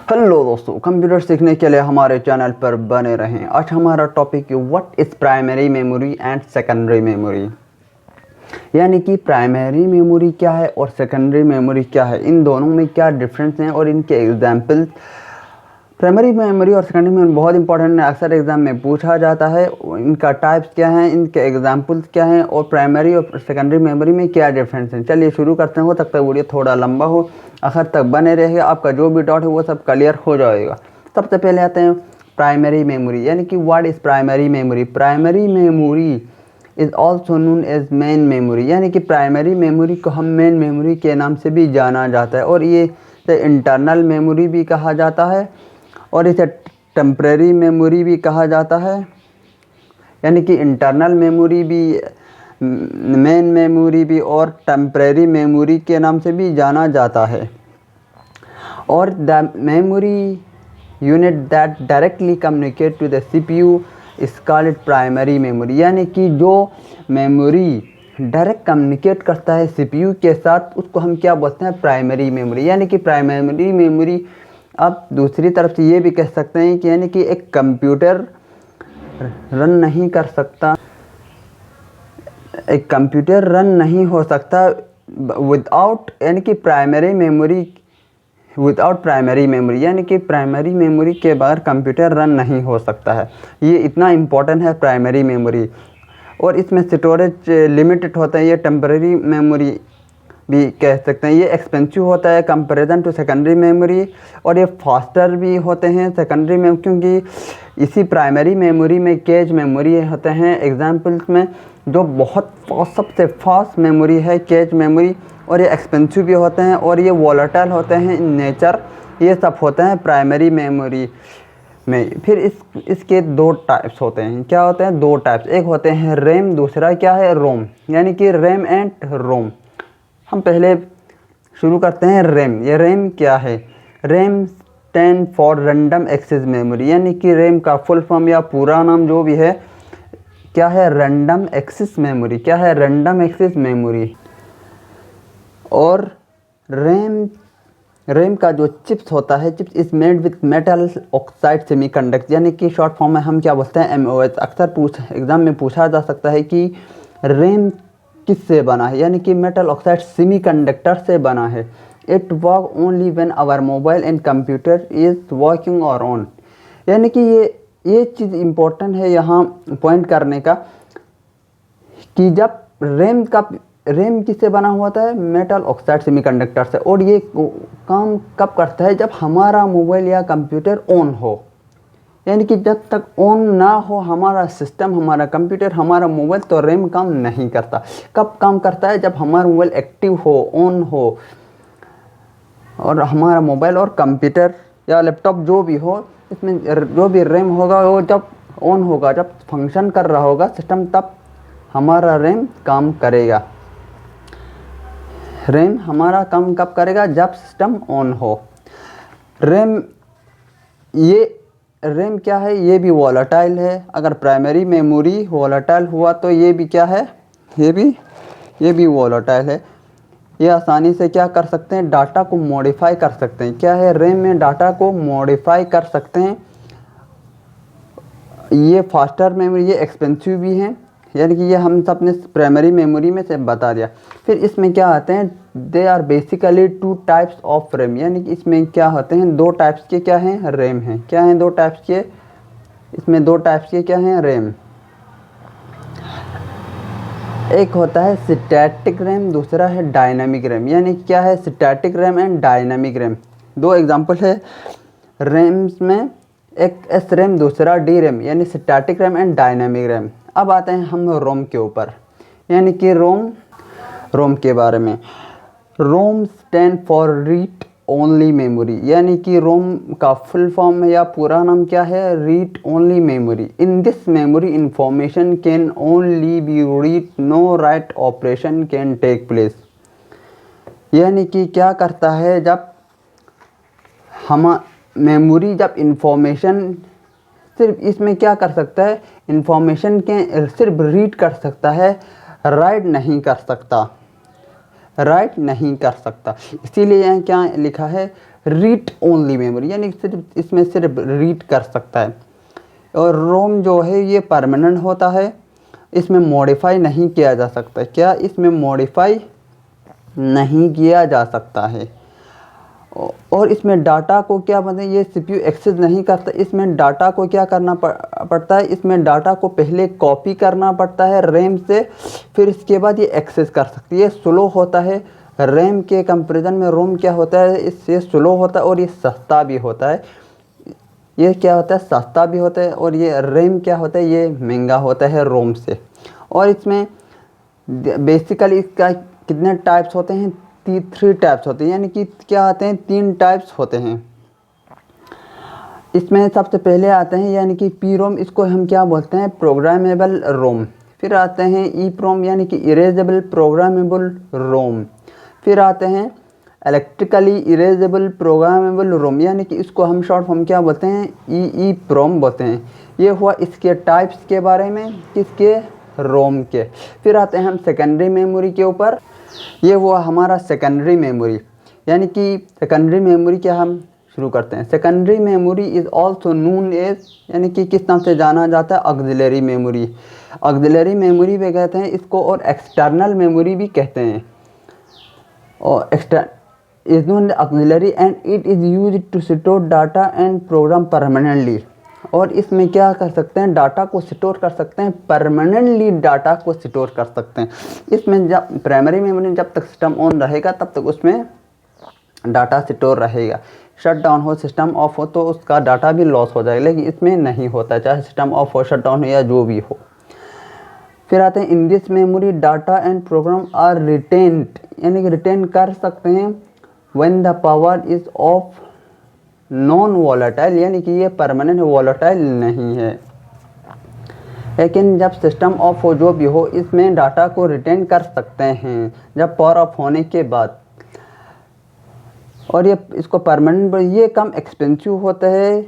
Hello दोस्तों, computer सीखने के लिए हमारे चैनल पर बने रहें। आज हमारा टॉपिक है what is primary memory and secondary memory. यानी कि प्राइमरी मेमोरी क्या है और सेकेंडरी मेमोरी क्या है, इन दोनों में क्या डिफरेंस हैं और इनके एग्जाम्पल्स। प्राइमरी मेमोरी और सेकेंडरी मेमोरी बहुत इंपॉर्टेंट है, अक्सर एग्जाम में पूछा जाता है। इनका टाइप्स क्या हैं, इनके एग्जाम्पल्स क्या हैं और प्राइमरी और सेकेंडरी मेमोरी में क्या डिफरेंस है। चलिए शुरू करते हैं। हो सकता है वीडियो थोड़ा लंबा हो, आखिर तक बने रहेगा, आपका जो भी डाउट है वो सब क्लियर हो जाएगा। सबसे पहले आते हैं प्राइमरी मेमोरी, यानी कि what is primary memory. Primary memory is also known as main memory, यानी कि प्राइमरी मेमोरी को हम मेन मेमोरी के नाम से भी जाना जाता है और ये इंटरनल मेमोरी भी कहा जाता है और इसे टेम्परेरी मेमोरी भी कहा जाता है। यानी कि इंटरनल मेमोरी भी, मेन मेमोरी भी और टेम्परेरी मेमोरी के नाम से भी जाना जाता है। और the memory unit that directly communicate to the CPU is called primary memory, यानी कि जो मेमोरी डायरेक्ट कम्युनिकेट करता है सीपीयू के साथ उसको हम क्या बोलते हैं, प्राइमरी मेमोरी। यानी कि प्राइमरी मेमोरी, आप दूसरी तरफ से ये भी कह सकते हैं कि यानी कि एक कंप्यूटर रन नहीं कर सकता, एक कंप्यूटर रन नहीं हो सकता विदाउट, यानी कि primary memory, without primary memory, यानी कि प्राइमरी मेमोरी के बगैर कंप्यूटर रन नहीं हो सकता है। ये इतना इम्पोर्टेंट है प्राइमरी मेमोरी। और इसमें स्टोरेज लिमिटेड होता है, ये टेम्परेरी मेमोरी भी कह सकते हैं। ये एक्सपेंसिव होता है कंपैरिजन टू सेकेंडरी मेमोरी और ये फास्टर भी होते हैं सेकेंडरी में, क्योंकि इसी प्राइमरी मेमोरी में कैच मेमोरी होते हैं एग्जाम्पल्स में, जो बहुत सबसे फास्ट मेमोरी है कैच मेमोरी। और ये एक्सपेंसिव भी होते हैं और ये वॉलेटाइल होते हैं इन नेचर। ये सब होते हैं प्राइमरी मेमोरी में। फिर इसके दो टाइप्स होते हैं। क्या होते हैं? दो टाइप्स, एक होते हैं रैम, दूसरा क्या है, रोम। यानी कि रैम एंड रोम। हम पहले शुरू करते हैं रैम। ये रैम क्या है? RAM stand for random access memory, यानी कि रैम का फुल फॉर्म या पूरा नाम जो भी है क्या है, रैंडम एक्सेस मेमोरी। क्या है? Random access memory. और रैम का जो चिप्स होता है, chips is made with metal oxide semiconductor, यानी कि शॉर्ट फॉर्म में हम क्या बोलते हैं, एमओएस। अक्सर एग्जाम में पूछा जा सकता है कि रैम किससे बना है, यानी कि मेटल ऑक्साइड सेमीकंडक्टर से बना है। It work only when our mobile and computer is working और ऑन। यानी कि ये चीज़ इम्पोर्टेंट है यहाँ पॉइंट करने का कि जब रैम किससे बना हुआ था, मेटल ऑक्साइड सेमीकंडक्टर से। और ये काम कब करता है? जब हमारा मोबाइल या कंप्यूटर ऑन हो। यानी कि जब तक ऑन ना हो हमारा सिस्टम, हमारा कंप्यूटर, हमारा मोबाइल, तो रैम काम नहीं करता। कब काम करता है? जब हमारा मोबाइल एक्टिव हो, ऑन हो, और हमारा मोबाइल और कंप्यूटर या लैपटॉप जो भी हो, इसमें जो भी रैम होगा वो जब ऑन होगा, जब फंक्शन कर रहा होगा सिस्टम, तब हमारा रैम काम करेगा। रैम हमारा काम कब करेगा? जब सिस्टम ऑन हो। रैम क्या है? ये भी वॉलेटाइल है। अगर प्राइमरी मेमोरी वॉलेटाइल हुआ तो ये भी क्या है, ये भी वॉलेटाइल है। ये आसानी से क्या कर सकते हैं, डाटा को मॉडिफाई कर सकते हैं। क्या है? रैम में डाटा को मॉडिफाई कर सकते हैं। ये फास्टर मेमोरी, ये एक्सपेंसिव भी हैं। यानी कि ये हम सब ने प्राइमरी मेमोरी में से बता दिया। फिर इसमें क्या आते हैं, they are basically two types of RAM. यानी कि इसमें क्या होते हैं, दो टाइप्स के क्या हैं, रैम हैं। क्या हैं? दो टाइप्स के। इसमें दो टाइप्स के क्या हैं, रैम। एक होता है स्टैटिक रैम, दूसरा है डायनामिक रैम। यानी कि क्या है, static RAM and dynamic RAM. दो एग्जांपल है रैम्स में, एक एस रैम, दूसरा डी रैम, यानी static RAM and dynamic RAM. अब आते हैं हम रोम के ऊपर, यानी कि रोम के बारे में। रोम stand for read only memory, यानी कि रोम का फुल फॉर्म या पूरा नाम क्या है, read only memory. In this memory information can only be read, no write operation can take place. यानी कि क्या करता है, जब हम मेमोरी, जब इंफॉर्मेशन सिर्फ इसमें क्या कर सकता है, इंफॉर्मेशन के सिर्फ रीड कर सकता है, राइट नहीं कर सकता। राइट नहीं कर सकता। इसीलिए यहाँ क्या लिखा है, रीड ओनली मेमोरी, यानी सिर्फ इसमें सिर्फ रीड कर सकता है। और रोम जो है ये परमानेंट होता है, इसमें मॉडिफाई नहीं किया जा सकता। क्या इसमें मॉडिफाई नहीं किया जा सकता है। और इसमें डाटा को क्या मतलब ये सीपीयू एक्सेस नहीं करता, इसमें डाटा को क्या करना पड़ता है, इसमें डाटा को पहले कॉपी करना पड़ता है रैम से, फिर इसके बाद ये एक्सेस कर सकती है। ये स्लो होता है रैम के कंपैरिजन में। रोम क्या होता है, इससे स्लो होता है और ये सस्ता भी होता है। ये क्या होता है, सस्ता भी होता है। और ये रैम क्या होता है, ये महंगा होता है रोम से। और इसमें बेसिकली इसका कितने टाइप्स होते हैं, 3 टाइप्स होते हैं, यानी कि क्या आते हैं, 3 टाइप्स होते हैं। इसमें सबसे पहले आते हैं यानी कि पी रोम, इसको हम क्या बोलते हैं, प्रोग्रामेबल रोम। फिर आते हैं ई प्रोम यानी कि इरेजेबल प्रोग्रामेबल रोम। फिर आते हैं इलेक्ट्रिकली इरेजेबल प्रोग्रामेबल रोम, यानी कि इसको हम शॉर्ट फॉर्म क्या बोलते हैं, ई प्रोम बोलते हैं। ये हुआ इसके टाइप्स के बारे में, किसके, रोम के। फिर आते हैं हम सेकेंडरी मेमोरी के ऊपर। ये हुआ हमारा सेकेंडरी मेमोरी, यानी कि सेकेंडरी मेमोरी क्या हम शुरू करते हैं। Secondary memory is also known as, यानी कि किस नाम से जाना जाता है, ऑक्सिलरी मेमोरी। ऑक्सिलरी मेमोरी भी कहते हैं इसको, और एक्सटर्नल मेमोरी भी कहते हैं। और is known auxiliary and it is use to store data and program permanently. और इसमें क्या कर सकते हैं, डाटा को स्टोर कर सकते हैं, परमानेंटली डाटा को स्टोर कर सकते हैं। इसमें जब प्राइमरी मेमोरी जब तक सिस्टम ऑन रहेगा तब तक उसमें डाटा स्टोर रहेगा। शट डाउन हो, सिस्टम ऑफ हो तो उसका डाटा भी लॉस हो जाएगा, लेकिन इसमें नहीं होता, चाहे सिस्टम ऑफ हो, शट डाउन हो या जो भी हो। फिर आते हैं in this memory data and program are retained, यानी कि रिटेन कर सकते हैं when the power is off non volatile, यानी कि ये परमानेंट वॉलेटाइल नहीं है। लेकिन जब सिस्टम ऑफ हो, जो भी हो, इसमें डाटा को रिटेन कर सकते हैं जब पावर ऑफ होने के बाद। और ये इसको परमानेंट, ये कम एक्सपेंसिव होता है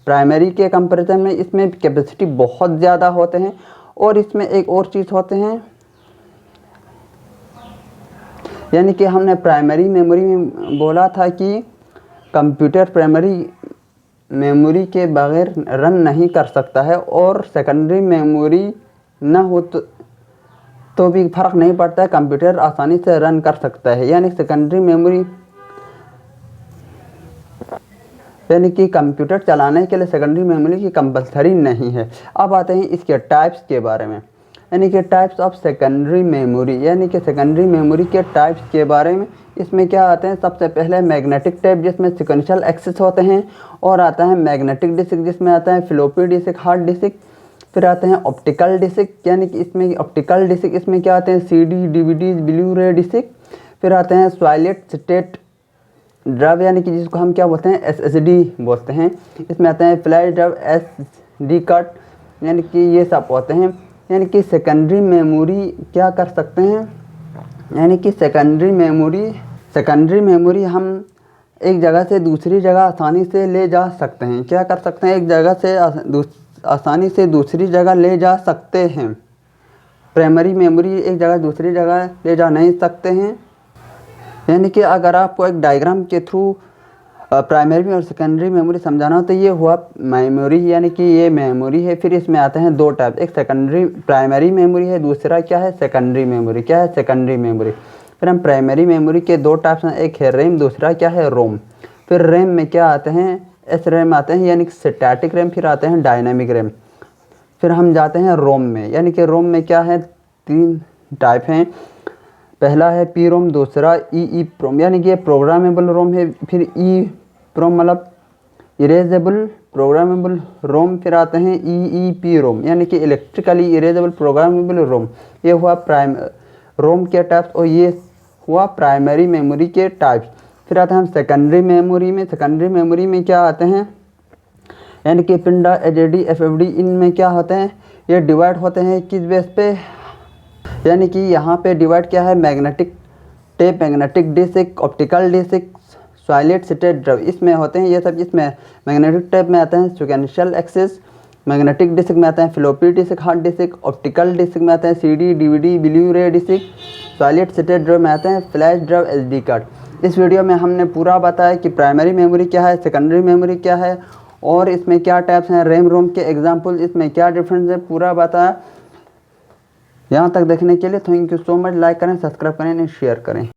प्राइमरी के कंपैरिजन में। इसमें कैपेसिटी बहुत ज़्यादा होते हैं। और इसमें एक और चीज़ होते हैं, यानी कि हमने प्राइमरी मेमोरी में बोला था कि कंप्यूटर प्राइमरी मेमोरी के बगैर रन नहीं कर सकता है, और सेकेंडरी मेमोरी ना हो तो भी फ़र्क नहीं पड़ता है, कंप्यूटर आसानी से रन कर सकता है। यानी सेकेंडरी मेमोरी, यानी कि कंप्यूटर चलाने के लिए सेकेंडरी मेमोरी की कंपलसरी नहीं है। अब आते हैं इसके टाइप्स के बारे में, यानी कि टाइप्स ऑफ सेकेंडरी मेमोरी, यानी कि सेकेंडरी मेमोरी के टाइप्स के बारे में। इसमें क्या आते हैं, सबसे पहले मैग्नेटिक टाइप जिसमें सिक्वेंशियल एक्सेस होते हैं, और आता है मैग्नेटिक डिस्क जिसमें आता है फ्लॉपी डिस्क, हार्ड डिस्क। फिर आते हैं ऑप्टिकल डिस्क, यानी कि इसमें ऑप्टिकल डिस्क, इसमें क्या आते हैं, सीडी, डीवीडीज, ब्लू रे डिस्क। फिर आते हैं सॉलिड स्टेट ड्राइव, यानी कि जिसको हम क्या बोलते हैं, एसएसडी बोलते हैं। इसमें आते हैं फ्लैश ड्राइव, एसडी कार्ड, यानी कि ये सब होते हैं। यानी कि सेकेंडरी मेमोरी क्या कर सकते हैं, यानी कि सेकेंडरी मेमोरी हम एक जगह से दूसरी जगह आसानी से ले जा सकते हैं। क्या कर सकते हैं, एक जगह से आसानी से दूसरी जगह ले जा सकते हैं। प्राइमरी मेमोरी एक जगह दूसरी जगह ले जा नहीं सकते हैं। यानी कि अगर आपको एक डायग्राम के थ्रू प्राइमरी और सेकेंडरी मेमोरी समझाना हो तो ये हुआ मेमोरी, यानी कि ये मेमोरी है। फिर इसमें आते हैं 2 टाइप, एक सेकेंडरी प्राइमरी मेमोरी है, दूसरा क्या है, सेकेंडरी मेमोरी। क्या है, सेकेंडरी मेमोरी। फिर हम प्राइमरी मेमोरी के 2 टाइप्स हैं, एक है रैम, दूसरा क्या है, रोम। फिर रैम में क्या आते हैं, एस रैम आते हैं, यानी कि स्टैटिक रैम। फिर आते हैं डायनामिक रैम। फिर हम जाते हैं रोम में, यानी कि रोम में क्या है, 3 टाइप हैं। पहला है पी रोम, दूसरा ई प्रोम, यानी कि ये प्रोग्रामेबल रोम है। फिर ई प्रोम मतलब इरेजेबल प्रोग्रामेबल रोम। फिर आते हैं ई पी रोम, यानी कि इलेक्ट्रिकली इरेजेबल प्रोग्रामेबल रोम। ये हुआ रोम के टाइप्स, और ये हुआ प्राइमरी मेमोरी के टाइप्स। फिर आते हैं हम सेकेंडरी मेमोरी में। सेकेंडरी मेमोरी में क्या आते हैं, यानी कि पिंडा, एचडीडी, एफएफडी, इनमें क्या होते हैं, ये डिवाइड होते हैं किस बेस पे, यानी कि यहाँ पे डिवाइड क्या है, magnetic tape, magnetic disk, optical disk, solid state drive, इसमें होते हैं ये सब। इसमें मैग्नेटिक टेप में आते हैं सिक्वेंशियल एक्सेस, मैग्नेटिक डिस्क में आते हैं floppy disk, hard disk, optical disk में आते हैं CD, DVD, Blu-ray disk. Solid state drive में आते हैं फ्लैश ड्राइव, एसडी कार्ड। इस वीडियो में हमने पूरा बताया कि प्राइमरी मेमोरी क्या है, सेकेंडरी मेमोरी क्या है और इसमें क्या टाइप्स हैं, रैम रोम के एग्जांपल, इसमें क्या डिफरेंस है, पूरा बताया। यहाँ तक देखने के लिए thank you so much. Like करें, सब्सक्राइब करें, शेयर करें।